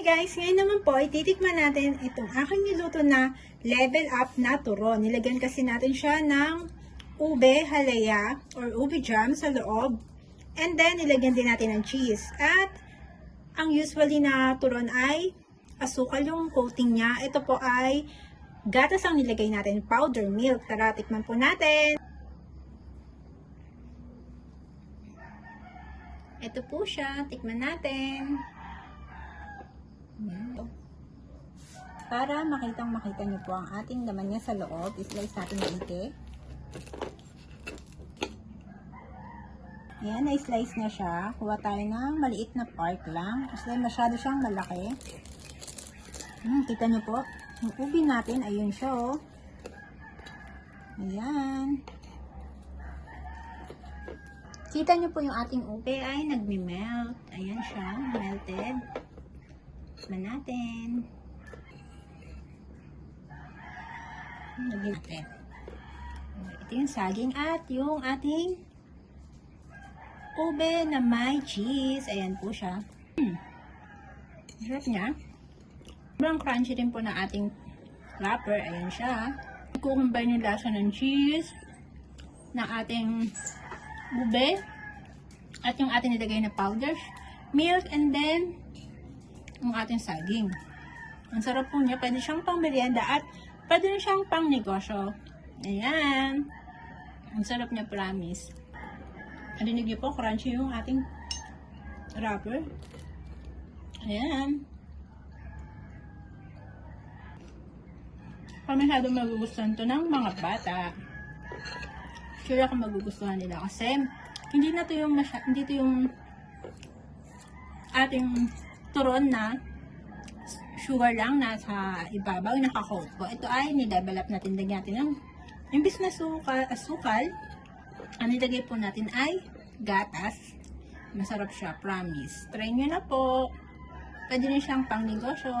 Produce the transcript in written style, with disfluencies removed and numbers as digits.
guys, ngayon naman po, ititikman natin itong aking niluto na level up na turon. Nilagyan kasi natin siya ng ube halaya or ube jam sa loob. And then, nilagyan din natin ng cheese. At, ang usually na turon ay asukal yung coating niya. Ito po ay gatas ang nilagay natin, powder milk. Tara, tikman po natin. Ito po siya, tikman natin. Para makita niyo po ang ating laman niya sa loob, islice natin maigi. Ayan, na-slice na siya. Kuha tayo ng maliit na part lang. Kasi masyado siyang malaki. Kita niyo po, yung ubi natin, ayun siya oh. Ayan. Kita niyo po yung ating ube ay nagmi-melt. Ayan siya, melted. Tikman natin. Lagyan natin. Ito yung saging at yung ating ube na may cheese. Ayan po siya. Sarap niya. Sobrang crunchy din po ng ating wrapper. Ayan siya. Kukumbine yung lasa ng cheese, ng ating ube, at yung ating nilagay na powder milk, and then yung ating saging. Ang sarap po niya. Pwede siyang pang merienda at pwede rin siyang pang negosyo. Ayan. Ang sarap niya, promise. Narinig niyo po, crunchy yung ating wrapper. Ayan. Masyadong magugustuhan to ng mga bata. Sure ako magugustuhan nila kasi hindi to yung ating turon na sugar lang nasa ibabaw, naka-coat po. Ito ay nidevelop natin, lagyan natin ng imbis na asukal, ang nilagay po natin ay gatas. Masarap siya, promise. Try nyo na po. Pwede rin siyang pang negosyo.